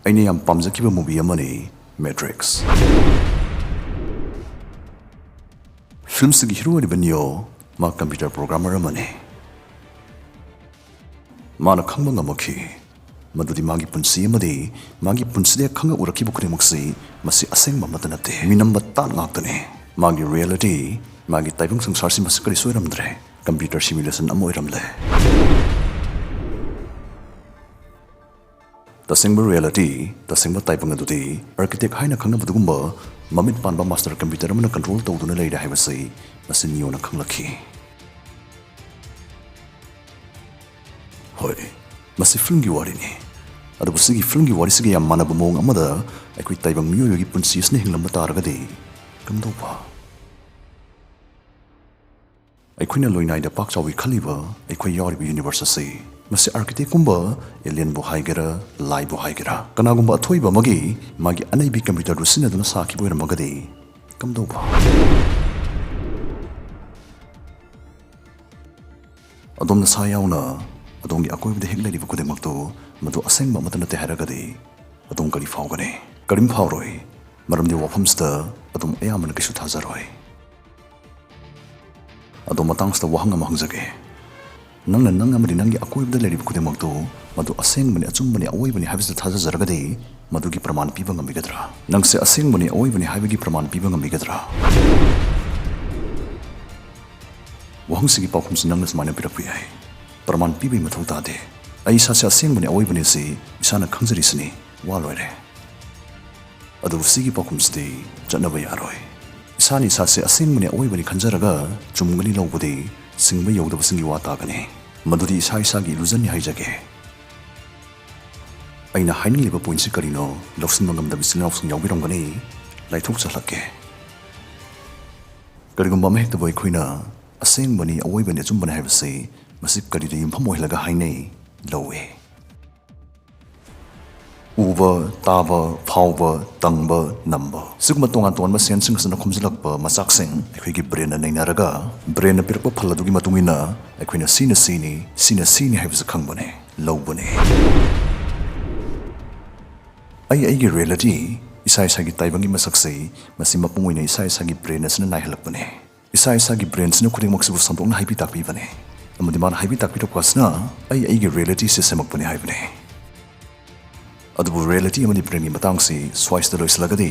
ꯑꯩꯅ ꯌꯥꯝ ꯄꯥꯝꯖꯈꯤꯕ ꯃꯨꯚꯤ ꯑꯃꯅꯤ ꯃꯦꯇ꯭ꯔꯤꯛꯁ ꯐꯤꯜꯝꯁꯤꯒꯤ ꯍꯤꯔꯣ ꯑꯣꯏꯔꯤꯕ ꯅꯤꯌꯣ ꯃꯥ ꯀꯝꯄ꯭ꯌꯨꯇꯔ ꯄ꯭ꯔꯣꯒ꯭ꯔꯥꯃꯔ ꯑꯃꯅꯤ ꯃꯥꯅ ꯈꯪꯕ ꯉꯝꯃꯛꯈꯤ ꯃꯗꯨꯗꯤ ꯃꯥꯒꯤ ꯄꯨꯟꯁꯤ ꯑꯃꯗꯤ ꯃꯥꯒꯤ ꯄꯨꯟꯁꯤꯗ ꯈꯪꯉ ꯎꯔꯛꯈꯤꯕ ꯈꯨꯗꯤꯡꯃꯛꯁꯤ ꯃꯁꯤ ꯑꯁꯦꯡꯕ ꯑꯃꯠꯇ ꯅꯠꯇꯦ ꯃꯤꯅꯝꯕ ꯇꯥꯠ ꯉꯥꯛꯇꯅꯤ ꯃꯥꯒꯤ ꯔꯤꯌꯦꯂꯤꯇꯤ ꯃꯥꯒꯤ ꯇꯥꯏꯕꯪ ꯁꯪꯁꯥꯔꯁꯤ ꯃꯁꯤ ꯀꯔꯤꯁꯨ ꯑꯣꯏꯔꯝꯗ꯭ꯔꯦ ꯀꯝꯄ꯭ꯌꯨꯇꯔ ꯁꯤꯃꯨꯂꯦꯁꯟ ꯑꯃ ꯑꯣꯏꯔꯝꯂꯦ ꯇꯁꯦꯡꯕ ꯔꯤꯌꯦꯂꯤꯇꯤ ꯇꯁꯦꯡꯕ ꯇꯥꯏꯕꯪ ꯑꯗꯨꯗꯤ ꯑꯥꯔꯀꯤꯇꯦꯛ ꯍꯥꯏꯅ ꯈꯪꯅꯕꯗꯨꯒꯨꯝꯕ ꯃꯃꯤꯠ ꯄꯥꯟꯕ ꯃꯥꯁꯇꯔ ꯀꯝꯄ꯭ꯌꯨꯇꯔ ꯑꯃꯅ ꯀꯟꯇ꯭ꯔꯣꯜ ꯇꯧꯗꯨꯅ ꯂꯩꯔꯦ ꯍꯥꯏꯕꯁꯤ ꯃꯁꯤ ꯅꯤꯌꯣꯅ ꯈꯪꯂꯛꯈꯤ ꯍꯣꯏ ꯃꯁꯤ ꯐꯤल्मꯒꯤ ꯋꯥꯔꯤꯅꯤ ꯑꯗꯨꯕꯨ ꯁꯤꯒꯤ ꯐꯤल्मꯒꯤ ꯋꯥꯔꯤꯁꯤꯒ ꯌꯥꯝ ꯃꯥꯟꯅꯕ ꯃꯑꯣꯡ ꯑꯃꯗ ꯑꯩꯈꯣꯏ ꯇꯥꯏꯕꯪ ꯃꯤꯑꯣꯏꯕꯒꯤ ꯄꯨꯟꯁꯤ ꯑꯁꯤꯅ ꯍꯤꯡꯂꯝꯕ ꯇꯥꯔꯒꯗꯤ ꯀꯝꯗꯧꯕ ꯑꯩꯈꯣꯏꯅ ꯂꯣꯏꯅꯥꯏꯗ ꯄꯥꯛ ꯆꯥꯎꯏ ꯈꯜꯂꯤꯕ ꯑꯩꯈꯣꯏ ꯌꯥꯎꯔꯤꯕ ꯌꯨꯅꯤꯚꯔꯁ ꯑꯁꯤ ꯃꯁꯤ ꯑꯥꯔꯀꯤꯇꯦꯛꯀꯨꯝꯕ ꯑꯦꯂꯤꯌꯟꯕꯨ ꯍꯥꯏꯒꯦꯔꯥ ꯂꯥꯏꯕꯨ ꯍꯥꯏꯒꯦꯔꯥ ꯀꯅꯥꯒꯨꯝꯕ ꯑꯊꯣꯏꯕ ꯑꯃꯒꯤ ꯃꯥꯒꯤ ꯑꯅꯩꯕꯤ ꯀꯝꯄ꯭ꯌꯨꯇꯔꯗꯨ ꯁꯤꯖꯤꯟꯅꯗꯨꯅ ꯁꯥꯈꯤꯕ ꯑꯣꯏꯔꯝꯃꯒꯗꯤ ꯀꯝꯗꯧꯕ ꯑꯗꯣꯝꯅ ꯁꯥ ꯌꯥꯎꯅ ꯑꯗꯣꯝꯒꯤ ꯑꯀꯣꯏꯕꯗ ꯍꯦꯛ ꯂꯩꯔꯤꯕ ꯈꯨꯗꯤꯡꯃꯛꯇꯨ ꯃꯗꯨ ꯑꯁꯦꯡꯕ ꯑꯃꯠꯇ ꯅꯠꯇꯦ ꯍꯥꯏꯔꯒꯗꯤ ꯑꯗꯣꯝ ꯀꯔꯤ ꯐꯥꯎꯒꯅꯤ ꯀꯔꯤꯝ ꯐꯥꯎꯔꯣꯏ ꯃꯔꯝꯗꯤ ꯋꯥꯐꯝꯁꯤꯗ ꯑꯗꯣꯝ ꯑꯌꯥꯝꯕꯅ ꯀꯩꯁꯨ ꯊꯥꯖꯔꯣꯏ ꯑꯗꯣ ꯃꯇꯥꯡꯁꯤꯗ ꯋꯥꯍꯪ ꯑꯃ ꯍꯪꯖꯒꯦ ꯅꯪꯅ ꯅꯪ ꯑꯃꯗꯤ ꯅꯪꯒꯤ ꯑꯀꯣꯏꯕꯗ ꯂꯩꯔꯤꯕ ꯈꯨꯗꯤꯡꯃꯛꯇꯨ ꯃꯗꯨ ꯑꯁꯦꯡꯕꯅꯤ ꯑꯆꯨꯝꯕꯅꯤ ꯑꯑꯣꯏꯕꯅꯤ ꯍꯥꯏꯕꯁꯤꯗ ꯊꯥꯖꯖꯔꯒꯗꯤ ꯃꯗꯨꯒꯤ ꯄ꯭ꯔꯃꯥꯟ ꯄꯤꯕ ꯉꯝꯕꯤꯒꯗ꯭ꯔꯥ ꯅꯪꯁꯦ ꯑꯁꯦꯡꯕꯅꯤ ꯑꯑꯣꯏꯕꯅꯤ ꯍꯥꯏꯕꯒꯤ ꯄ꯭ꯔꯃꯥꯟ ꯄꯤꯕ ꯉꯝꯕꯤꯒꯗ꯭ꯔꯥ ꯋꯥꯍꯪꯁꯤꯒꯤ ꯄꯥꯎꯈꯨꯝꯁꯤ ꯅꯪꯅ ꯁꯨꯃꯥꯏꯅ ꯄꯤꯔꯛꯄ ꯌꯥꯏ ꯄ꯭ꯔꯃꯥꯟ ꯄꯤꯕꯒꯤ ꯃꯊꯧ ꯇꯥꯗꯦ ꯑꯩ ꯏꯁꯥꯁꯦ ꯑꯁꯦꯡꯕꯅꯤ ꯑꯑꯣꯏꯕꯅꯤ ꯑꯁꯤ ꯏꯁꯥꯅ ꯈꯪꯖꯔꯤꯁꯤꯅꯤ ꯋꯥ ꯂꯣꯏꯔꯦ ꯑꯗꯨꯕꯨ ꯁꯤꯒꯤ ꯄꯥꯎꯈꯨꯝꯁꯤꯗꯤ ꯆꯠꯅꯕ ꯌꯥꯔꯣꯏ ꯏꯁꯥꯅ ꯏꯁꯥꯁꯦ ꯑꯁꯦꯡꯕꯅꯤ ꯑꯑꯣꯏꯕꯅꯤ ꯈꯟꯖꯔꯒ ꯆꯨꯝꯒꯅꯤ ꯂꯧꯕꯗꯤ ꯁꯤꯡꯕ ꯌꯧꯗꯕꯁꯤꯡꯒꯤ ꯋꯥ ꯇꯥꯒꯅꯤ ꯃꯗꯨꯗꯤ ꯏꯁꯥ ꯏꯁꯥꯒꯤ ꯏꯂꯨꯖꯟꯅꯤ ꯍꯥꯏꯖꯒꯦ ꯑꯩꯅ ꯍꯥꯏꯅꯤꯡꯂꯤꯕ ꯄꯣꯏꯟꯠꯁꯤ ꯀꯔꯤꯅꯣ ꯂꯧꯁꯤꯟꯕ ꯉꯝꯗꯕ ꯏꯆꯤꯜ ꯏꯅꯥꯎꯁꯤꯡ ꯌꯥꯎꯕꯤꯔꯝꯒꯅꯤ ꯂꯥꯏꯊꯣꯛꯆꯜꯂꯛꯀꯦ ꯀꯔꯤꯒꯨꯝꯕ ꯑꯃ ꯍꯦꯛꯇꯕꯨ ꯑꯩꯈꯣꯏꯅ ꯑꯁꯦꯡꯕꯅꯤ ꯑꯑꯣꯏꯕꯅꯤ ꯑꯆꯨꯝꯕꯅꯤ ꯍꯥꯏꯕꯁꯤ ꯃꯁꯤ ꯀꯔꯤꯗ ꯌꯨꯝꯐꯝ ꯑꯣꯏꯍꯜꯂꯒ ꯍꯥꯏꯅꯩ ꯂꯧꯏ ꯎꯕ ꯇꯥꯕ ꯐꯥꯎꯕ ꯇꯪꯕ ꯅꯝꯕ ꯁꯤꯒꯨꯝꯕ ꯇꯣꯉꯥꯟ ꯇꯣꯉꯥꯟꯕ ꯁꯦꯟꯁꯁꯤꯡ ꯑꯁꯤꯅ ꯈꯨꯝꯖꯤꯜꯂꯛꯄ ꯃꯆꯥꯛꯁꯤꯡ ꯑꯩꯈꯣꯏꯒꯤ ꯕ꯭ꯔꯦꯟꯅ ꯅꯩꯅꯔꯒ ꯕ꯭ꯔꯦꯟꯅ ꯄꯤꯔꯛꯄ ꯐꯜ ꯑꯗꯨꯒꯤ ꯃꯇꯨꯡ ꯏꯟꯅ ꯑꯩꯈꯣꯏꯅ ꯁꯤꯅ ꯁꯤꯅꯤ ꯁꯤꯅ ꯁꯤꯅꯤ ꯍꯥꯏꯕꯁꯤ ꯈꯪꯕꯅꯦ ꯂꯧꯕꯅꯦ ꯑꯩꯒꯤ ꯔꯤꯌꯦꯂꯤꯇꯤ ꯏꯁꯥ ꯏꯁꯥꯒꯤ ꯇꯥꯏꯕꯪꯒꯤ ꯃꯁꯛꯁꯤ ꯃꯁꯤ ꯃꯄꯨꯡ ꯑꯣꯏꯅ ꯏꯁꯥ ꯏꯁꯥꯒꯤ ꯕ꯭ꯔꯦꯟ ꯑꯁꯤꯅ ꯅꯥꯏꯍꯜꯂꯛꯄꯅꯦ ꯏꯁꯥ ꯏꯁꯥꯒꯤ ꯕ꯭ꯔꯦꯟꯁꯤꯅ ꯈꯨꯗꯤꯡꯃꯛꯁꯤꯕꯨ ꯁꯟꯗꯣꯛꯅ ꯍꯥꯏꯕꯤ ꯇꯥꯛꯄꯤꯕꯅꯦ ꯑꯃꯗꯤ ꯃꯥꯅ ꯍꯥꯏꯕꯤ ꯇꯥꯛꯄꯤꯔꯛꯄ ꯑꯁꯤꯅ ꯑꯩꯒꯤ ꯔꯤꯌꯦꯂꯤꯇꯤꯁꯤ ꯁꯦꯝꯃꯛꯄꯅꯦ ꯍꯥꯏꯕꯅꯦ ꯑꯗꯨꯕꯨ ꯔꯤꯌꯦꯂꯤꯇꯤ ꯑꯃꯗꯤ ꯕ꯭ꯔꯦꯟꯒꯤ ꯃꯇꯥꯡꯁꯤ ꯁ꯭ꯋꯥꯏꯁꯤꯗ ꯂꯣꯏꯁꯤꯜꯂꯒꯗꯤ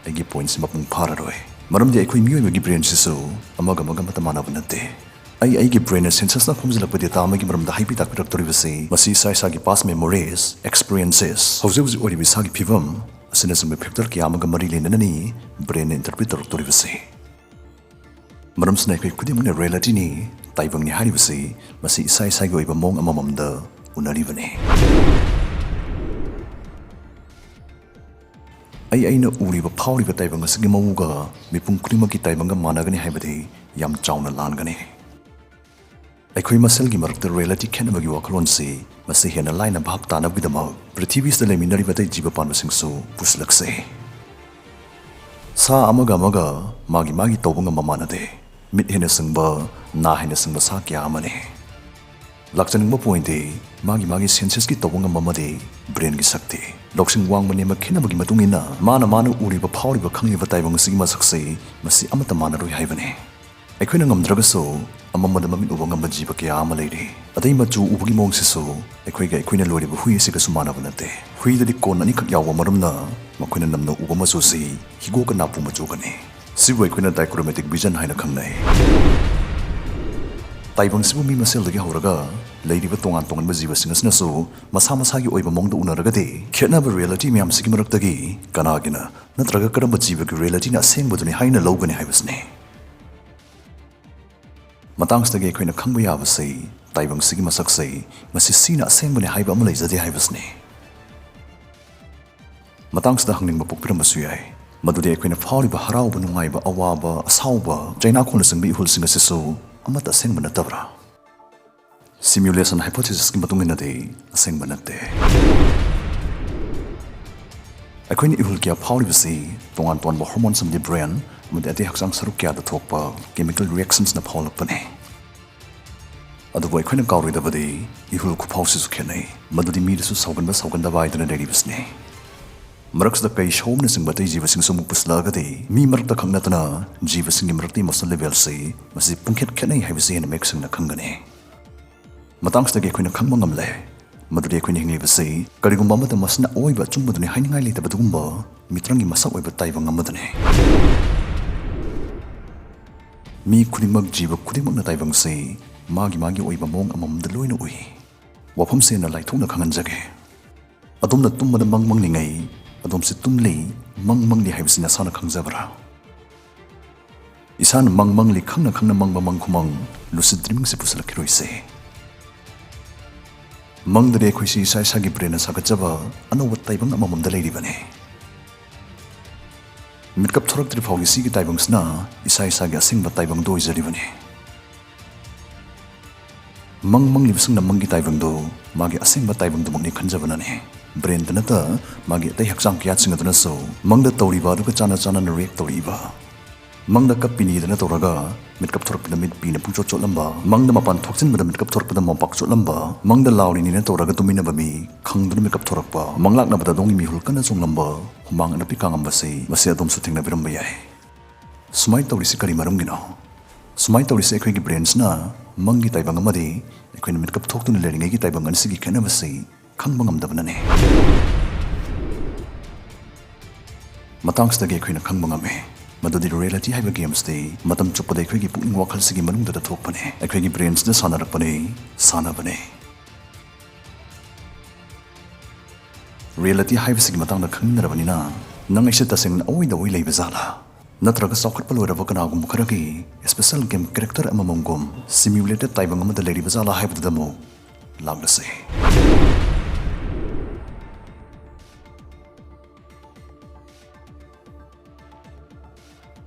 ꯑꯩꯒꯤ ꯄꯣꯏꯟꯠꯁꯤ ꯃꯄꯨꯡ ꯐꯥꯔꯔꯣꯏ ꯃꯔꯝꯗꯤ ꯑꯩꯈꯣꯏ ꯃꯤꯑꯣꯏꯕꯒꯤ ꯕ꯭ꯔꯦꯟꯁꯤꯁꯨ ꯑꯃꯒ ꯑꯃꯠꯇ ꯃꯥꯟꯅꯕ ꯅꯠꯇꯦ ꯑꯩꯒꯤ ꯕ꯭ꯔꯦꯟꯅ ꯁꯦꯟꯁꯁꯅ ꯈꯣꯝꯖꯤꯜꯂꯛꯄ ꯗꯦꯇꯥ ꯑꯃꯒꯤ ꯃꯔꯝꯗ ꯍꯥꯏꯕꯤ ꯇꯥꯛꯄꯤꯔꯛꯇꯣꯔꯤꯕꯁꯤ ꯃꯁꯤ ꯏꯁꯥ ꯏꯁꯥꯒꯤ ꯄꯥꯁ ꯃꯦꯃꯣꯔꯤꯁ ꯑꯦꯛꯁꯄꯤꯔꯤꯌꯦꯟꯁꯦꯁ ꯍꯧꯖꯤꯛ ꯍꯧꯖꯤꯛ ꯑꯣꯏꯔꯤꯕ ꯏꯁꯥꯒꯤ ꯐꯤꯕꯝ ꯑꯁꯤꯅꯆꯤꯡꯕ ꯐꯦꯛꯇꯔ ꯀꯌꯥ ꯑꯃꯒ ꯃꯔꯤ ꯂꯩꯅꯅꯅꯤ ꯕ꯭ꯔꯦꯟꯅ ꯏꯟꯇꯔꯄ꯭ꯔꯤꯠ ꯇꯧꯔꯛꯇꯣꯔꯤꯕꯁꯤ ꯃꯔꯝꯁꯤꯅ ꯑꯩꯈꯣꯏ ꯈꯨꯗꯤꯡꯃꯛꯅ ꯔꯤꯌꯦꯂꯤꯇꯤꯅꯤ ꯇꯥꯏꯕꯪꯅꯤ ꯍꯥꯏꯔꯤꯕꯁꯤ ꯃꯁꯤ ꯏꯁꯥ ꯏꯁꯥꯒꯤ ꯑꯣꯏꯕ ꯃꯑꯣꯡ ꯑꯃꯃꯝꯗ ꯎꯅꯔꯤꯕꯅꯤ ꯑꯩꯅ ꯎꯔꯤꯕ ꯐꯥꯎꯔꯤꯕ ꯇꯥꯏꯕꯪ ꯑꯁꯤꯒꯤ ꯃꯑꯣꯡꯒ ꯃꯤꯄꯨꯝ ꯈꯨꯗꯤꯡꯃꯛꯀꯤ ꯇꯥꯏꯕꯪꯒ ꯃꯥꯟꯅꯒꯅꯤ ꯍꯥꯏꯕꯗꯤ ꯌꯥꯝ ꯆꯥꯎꯅ ꯂꯥꯟꯒꯅꯤ ꯑꯩꯈꯣꯏ ꯃꯁꯦꯜꯒꯤ ꯃꯔꯛꯇ ꯔꯤꯌꯦꯂꯤꯇꯤ ꯈꯦꯠꯅꯕꯒꯤ ꯋꯥꯈꯜꯂꯣꯟꯁꯤ ꯃꯁꯤ ꯍꯦꯟꯅ ꯂꯥꯏꯅ ꯚꯥꯞ ꯇꯥꯅꯕꯒꯤꯗꯃꯛ ꯄ꯭ꯔꯤꯊꯤꯕꯤꯁꯤꯗ ꯂꯩꯃꯤꯟꯅꯔꯤꯕ ꯑꯇꯩ ꯖꯤꯕ ꯄꯥꯟꯕꯁꯤꯡꯁꯨ ꯄꯨꯁꯤꯜꯂꯛꯁꯦ ꯁꯥ ꯑꯃꯒ ꯃꯥꯒꯤ ꯇꯧꯕ ꯉꯝꯕ ꯃꯥꯟꯅꯗꯦ ꯃꯤꯠ ꯍꯦꯟꯅ ꯁꯤꯡꯕ ꯅꯥ ꯍꯦꯟꯅ ꯁꯤꯡꯕ ꯁꯥ ꯀꯌꯥ ꯑꯃꯅꯤ ꯂꯥꯛꯆꯅꯤꯡꯕ ꯄꯣꯏꯟꯠꯇꯤ ꯃꯥꯒꯤ ꯁꯦꯟꯁꯦꯁꯀꯤ ꯇꯧꯕ ꯉꯝꯕ ꯑꯃꯗꯤ ꯕ꯭ꯔꯦꯟꯒꯤ ꯁꯛꯇꯤ ꯂꯧꯁꯤꯡ ꯋꯥꯡꯕ ꯅꯦꯝꯕ ꯈꯦꯠꯅꯕꯒꯤ ꯃꯇꯨꯡ ꯏꯟꯅ ꯃꯥꯅ ꯎꯔꯤꯕ ꯐꯥꯎꯔꯤꯕ ꯈꯪꯂꯤꯕ ꯇꯥꯏꯕꯪ ꯑꯁꯤꯒꯤ ꯃꯁꯛꯁꯤ ꯃꯁꯤ ꯑꯃꯠꯇ ꯃꯥꯟꯅꯔꯣꯏ ꯍꯥꯏꯕꯅꯤ ꯑꯩꯈꯣꯏꯅ ꯉꯝꯗ꯭ꯔꯒꯁꯨ ꯑꯃꯝꯕꯗ ꯃꯃꯤꯠ ꯎꯕ ꯉꯝꯕ ꯖꯤꯕ ꯀꯌꯥ ꯑꯃ ꯂꯩꯔꯤ ꯑꯇꯩ ꯃꯆꯨ ꯎꯕꯒꯤ ꯃꯑꯣꯡꯁꯤꯁꯨ ꯑꯩꯈꯣꯏꯅ ꯂꯣꯏꯔꯤꯕ ꯍꯨꯏ ꯑꯁꯤꯒꯁꯨ ꯃꯥꯟꯅꯕ ꯅꯠꯇꯦ ꯍꯨꯏꯗꯗꯤ ꯀꯣꯟ ꯑꯅꯤꯈꯛ ꯌꯥꯎꯕ ꯃꯔꯝꯅ ꯃꯈꯣꯏꯅ ꯅꯝꯅ ꯎꯕ ꯃꯆꯨꯁꯤ ꯍꯤꯒꯣꯛꯀ ꯅꯥꯄꯨ ꯃꯆꯨꯒꯅꯤ ꯁꯤꯕꯨ ꯑꯩꯈꯣꯏꯅ ꯗꯥꯏꯀ꯭ꯔꯣꯃꯦꯇꯤꯛ ꯚꯤꯖꯟ ꯍꯥꯏꯅ ꯈꯪꯅꯩ ꯇꯥꯏꯕꯪꯁꯤꯕꯨ ꯃꯤ ꯃꯁꯦꯜꯗꯒꯤ ꯍꯧꯔꯒ ꯂꯩꯔꯤꯕ ꯇꯣꯉꯥꯟ ꯇꯣꯉꯥꯟꯕ ꯖꯤꯕꯁꯤꯡ ꯑꯁꯤꯅꯁꯨ ꯃꯁꯥ ꯃꯁꯥꯒꯤ ꯑꯣꯏꯕ ꯃꯑꯣꯡꯗ ꯎꯅꯔꯒꯗꯤ ꯈꯦꯠꯅꯕ ꯔꯤꯌꯦꯂꯤꯇꯤ ꯃꯌꯥꯝꯁꯤꯒꯤ ꯃꯔꯛꯇꯒꯤ ꯀꯅꯥꯒꯤꯅ ꯅꯠꯇ꯭ꯔꯒ ꯀꯔꯝꯕ ꯖꯤꯕꯒꯤ ꯔꯤꯌꯦꯂꯤꯇꯤꯅ ꯑꯁꯦꯡꯕꯗꯨꯅꯤ ꯍꯥꯏꯅ ꯂꯧꯒꯅꯤ ꯍꯥꯏꯕꯁꯤꯅꯤ ꯃꯇꯥꯡꯁꯤꯗꯒꯤ ꯑꯩꯈꯣꯏꯅ ꯈꯪꯕ ꯌꯥꯕꯁꯤ ꯇꯥꯏꯕꯪꯁꯤꯒꯤ ꯃꯁꯛꯁꯤ ꯃꯁꯤ ꯁꯤꯅ ꯑꯁꯦꯡꯕꯅꯤ ꯍꯥꯏꯕ ꯑꯃ ꯂꯩꯖꯗꯦ ꯍꯥꯏꯕꯁꯤꯅꯤ ꯃꯇꯥꯡꯁꯤꯗ ꯍꯪꯅꯤꯡꯕ ꯄꯣꯛꯄꯤꯔꯝꯕꯁꯨ ꯌꯥꯏ ꯃꯗꯨꯗꯤ ꯑꯩꯈꯣꯏꯅ ꯐꯥꯎꯔꯤꯕ ꯍꯔꯥꯎꯕ ꯅꯨꯡꯉꯥꯏꯕ ꯑꯋꯥꯕ ꯑꯁꯥꯎꯕ ꯆꯩꯅꯥꯈꯣꯟꯅꯆꯤꯡꯕ ꯏꯍꯨꯜꯁꯤꯡ ꯑꯁꯤꯁꯨ ꯑꯃꯠꯇ ꯑꯁꯦꯡꯕ ꯅꯠꯇꯕ꯭ꯔꯥ ꯁꯤꯃ꯭ꯌꯨꯂꯦꯁꯟ ꯍꯥꯏꯄꯣꯊꯦꯁꯤꯁꯀꯤ ꯃꯇꯨꯡ ꯏꯟꯅꯗꯤ ꯑꯁꯦꯡꯕ ꯅꯠꯇꯦ ꯑꯩꯈꯣꯏꯅ ꯏꯍꯨꯜ ꯀꯌꯥ ꯐꯥꯎꯔꯤꯕꯁꯤ ꯇꯣꯉꯥꯟ ꯇꯣꯉꯥꯟꯕ ꯍꯣꯔꯃꯣꯟꯁ ꯑꯃꯗꯤ ꯕ꯭ꯔꯦꯟ ꯑꯃꯗꯤ ꯑꯇꯩ ꯍꯛꯆꯥꯡ ꯁꯔꯨꯛ ꯀꯌꯥꯗ ꯊꯣꯛꯄ ꯀꯦꯃꯤꯀꯦꯜ ꯔꯤꯑꯦꯛꯁꯟꯁꯅ ꯐꯥꯎꯂꯛꯄꯅꯤ ꯑꯗꯨꯕꯨ ꯑꯩꯈꯣꯏꯅ ꯀꯥꯎꯔꯣꯏꯗꯕꯗꯤ ꯏꯍꯨꯜ ꯈꯨꯐꯥꯎꯁꯤꯁꯨ ꯈꯦꯠꯅꯩ ꯃꯗꯨꯗꯤ ꯃꯤꯗꯁꯨ ꯁꯥꯎꯒꯟꯕ ꯁꯥꯎꯒꯟꯗꯕ ꯍꯥꯏꯗꯅ ꯂꯩꯔꯤꯕꯁꯤꯅꯤ ꯃꯔꯛꯁꯤꯗ ꯀꯩ ꯁꯣꯝꯅꯆꯤꯡꯕ ꯑꯇꯩ ꯖꯤꯕꯁꯤꯡꯁꯨ ꯑꯃꯨꯛ ꯄꯨꯁꯤꯜꯂꯛꯑꯒꯗꯤ ꯃꯤ ꯃꯔꯛꯇ ꯈꯛ ꯅꯠꯇꯅ ꯖꯤꯕꯁꯤꯡꯒꯤ ꯃꯔꯛꯇ ꯏꯃꯣꯁꯅꯦꯜ ꯂꯦꯚꯦꯜꯁꯤ ꯃꯁꯤ ꯄꯨꯡꯈꯦꯠ ꯈꯦꯠꯅꯩ ꯍꯥꯏꯕꯁꯤ ꯍꯦꯟꯅ ꯃꯌꯦꯛ ꯁꯦꯡꯅ ꯈꯪꯒꯅꯤ ꯃꯇꯥꯡꯁꯤꯗꯒꯤ ꯑꯩꯈꯣꯏꯅ ꯈꯪꯕ ꯉꯝꯂꯦ ꯃꯗꯨꯗꯤ ꯑꯩꯈꯣꯏꯅ ꯍꯤꯡꯂꯤꯕꯁꯤ ꯀꯔꯤꯒꯨꯝꯕ ꯑꯃꯗ ꯃꯁꯤꯅ ꯑꯣꯏꯕ ꯑꯆꯨꯝꯕꯗꯨꯅꯤ ꯍꯥꯏꯅꯤꯡꯉꯥꯏ ꯂꯩꯇꯕ ꯑꯗꯨꯒꯨꯝꯕ ꯃꯤꯇ꯭ꯔꯪꯒꯤ ꯃꯁꯛ ꯑꯣꯏꯕ ꯇꯥꯏꯕꯪ ꯑꯃꯗꯅꯤ ꯃꯤ ꯈꯨꯗꯤꯡꯃꯛ ꯖꯤꯕ ꯈꯨꯗꯤꯡꯃꯛꯅ ꯇꯥꯏꯕꯪꯁꯤ ꯃꯥꯒꯤ ꯑꯣꯏꯕ ꯃꯑꯣꯡ ꯑꯃꯃꯝꯗ ꯂꯣꯏꯅ ꯎꯏ ꯋꯥꯐꯝꯁꯦ ꯍꯦꯟꯅ ꯂꯥꯏꯊꯣꯛꯅ ꯈꯪꯍꯟꯖꯒꯦ ꯑꯗꯣꯝꯅ ꯇꯨꯝꯕꯗ ꯃꯪꯂꯤꯉꯩ ꯑꯗꯣꯝꯁꯤ ꯇꯨꯝꯂꯤ ꯃꯪꯂꯤ ꯍꯥꯏꯕꯁꯤ ꯅꯁꯥꯅ ꯈꯪꯖꯕ꯭ꯔꯥ ꯏꯁꯥꯅ ꯃꯪꯂꯤ ꯈꯪꯅ ꯈꯪꯅ ꯃꯪꯕ ꯃꯪꯈꯨꯃꯪ ꯂꯨꯁꯤꯗ ꯗ꯭ꯔꯤꯃꯤꯡꯁꯤ ꯄꯨꯁꯤꯜꯂꯛꯈꯤꯔꯣꯏꯁꯦ ꯃꯪꯗꯗꯤ ꯑꯩꯈꯣꯏꯁꯤ ꯏꯁꯥ ꯏꯁꯥꯒꯤ ꯕ꯭ꯔꯦꯟꯅ ꯁꯥꯒꯠꯆꯕ ꯑꯅꯧꯕ ꯇꯥꯏꯕꯪ ꯑꯃꯃꯝꯗ ꯂꯩꯔꯤꯕꯅꯤ ꯃꯤꯠꯀꯞ ꯊꯣꯔꯛꯇ꯭ꯔꯤ ꯐꯥꯎꯒꯤ ꯁꯤꯒꯤ ꯇꯥꯏꯕꯪꯁꯤꯅ ꯏꯁꯥ ꯏꯁꯥꯒꯤ ꯑꯁꯦꯡꯕ ꯇꯥꯏꯕꯪꯗꯣ ꯑꯣꯏꯖꯔꯤꯕꯅꯤ ꯃꯪꯂꯤꯕꯁꯤꯡꯅ ꯃꯪꯒꯤ ꯇꯥꯏꯕꯪꯗꯣ ꯃꯥꯒꯤ ꯑꯁꯦꯡꯕ ꯇꯥꯏꯕꯪꯗꯨꯃꯛꯅꯤ ꯈꯟꯖꯕꯅꯅꯤ ꯕ꯭ꯔꯦꯟꯗ ꯅꯠꯇ ꯃꯥꯒꯤ ꯑꯇꯩ ꯍꯛꯆꯥꯡ ꯀꯌꯥꯠꯁꯤꯡ ꯑꯗꯨꯅꯁꯨ ꯃꯪꯗ ꯇꯧꯔꯤꯕ ꯑꯗꯨꯒ ꯆꯥꯟꯅꯅ ꯔꯤꯌꯦꯛ ꯇꯧꯔꯤꯕ ꯃꯪꯗ ꯀꯞꯄꯤꯅꯤꯗꯅ ꯇꯧꯔꯒ ꯃꯤꯠꯀꯞ ꯊꯣꯔꯛꯄꯗ ꯃꯤꯠ ꯄꯤꯅ ꯄꯨꯡꯆꯣꯠ ꯆꯣꯠꯂꯝꯕ ꯃꯪꯗ ꯃꯄꯥꯟ ꯊꯣꯛꯆꯤꯟꯕꯗ ꯃꯤꯠꯀꯞ ꯊꯣꯔꯛꯄꯗ ꯃꯣꯝꯄꯥꯛ ꯆꯣꯠꯂꯝꯕ ꯃꯪꯗ ꯂꯥꯎꯔꯤꯅꯤꯅ ꯇꯧꯔꯒ ꯇꯨꯃꯤꯟꯅꯕ ꯃꯤ ꯈꯪꯗꯨꯅ ꯃꯤꯠꯀꯞ ꯊꯣꯔꯛꯄ ꯃꯪꯂꯥꯛꯅꯕꯗ ꯑꯗꯣꯝꯒꯤ ꯃꯤꯍꯨꯜ ꯀꯟꯅ ꯆꯣꯡꯂꯝꯕ ꯍꯨꯃꯥꯡ ꯑꯅꯞꯄꯤ ꯀꯥꯡꯉꯝꯕꯁꯤ ꯃꯁꯤ ꯑꯗꯣꯝꯁꯨ ꯊꯦꯡꯅꯕꯤꯔꯝꯕ ꯌꯥꯏ ꯁꯨꯃꯥꯏꯅ ꯇꯧꯔꯤꯁꯤ ꯀꯔꯤ ꯃꯔꯝꯒꯤꯅꯣ ꯁꯨꯃꯥꯏꯅ ꯇꯧꯔꯤꯁꯤ ꯑꯩꯈꯣꯏꯒꯤ ꯕ꯭ꯔꯦꯟꯁꯤꯅ ꯃꯪꯒꯤ ꯇꯥꯏꯕꯪ ꯑꯃꯗꯤ ꯑꯩꯈꯣꯏꯅ ꯃꯤꯠꯀꯞ ꯊꯣꯛꯇꯨꯅ ꯂꯩꯔꯤꯉꯩꯒꯤ ꯇꯥꯏꯕꯪ ꯑꯁꯤꯒꯤ ꯈꯦꯠꯅꯕꯁꯤ ꯈꯪꯕ ꯉꯝꯗꯕꯅꯅꯤ ꯃꯇꯥꯡꯁꯤꯗꯒꯤ ꯑꯩꯈꯣꯏꯅ ꯈꯪꯕ ꯉꯝꯃꯤ ꯃꯗꯨꯗꯤ ꯔꯤꯌꯦꯂꯤꯇꯤ ꯍꯥꯏꯕ ꯒꯦꯝꯁꯇꯤ ꯃꯇꯝ ꯆꯨꯞꯄꯗ ꯑꯩꯈꯣꯏꯒꯤ ꯄꯨꯛꯅꯤꯡ ꯋꯥꯈꯜꯁꯤꯒꯤ ꯃꯅꯨꯡꯗ ꯊꯣꯛꯄꯅꯤ ꯑꯩꯈꯣꯏꯒꯤ ꯕ꯭ꯔꯦꯟꯁꯤꯗ ꯁꯥꯟꯅꯔꯛꯄꯅꯤ ꯁꯥꯟꯅꯕꯅꯤ ꯔꯤꯌꯦꯂꯤꯇꯤ ꯍꯥꯏꯕꯁꯤꯒꯤ ꯃꯇꯥꯡꯗ ꯈꯪꯃꯤꯟꯅꯔꯕꯅꯤꯅ ꯅꯪ ꯑꯩꯁꯦ ꯇꯁꯦꯡꯅ ꯑꯣꯏ ꯂꯩꯕ ꯖꯥꯠꯂꯥ ꯅꯠꯇ꯭ꯔꯒ ꯆꯥꯎꯈꯠꯄ ꯂꯣꯏꯔꯕ ꯀꯅꯥꯒꯨꯝꯕ ꯈꯔꯒꯤ ꯁ꯭ꯄꯦꯁꯦꯜ ꯒꯦꯝ ꯀꯦꯔꯦꯛꯇꯔ ꯑꯃꯃꯝꯒꯨꯝ ꯁꯤꯃ꯭ꯌꯨꯂꯦꯇꯦꯗ ꯇꯥꯏꯕꯪ ꯑꯃꯗ ꯂꯩꯔꯤꯕ ꯖꯥꯠꯂꯥ ꯍꯥꯏꯕꯗꯨꯗ ꯑꯃꯨꯛ ꯂꯥꯛꯂꯁꯤ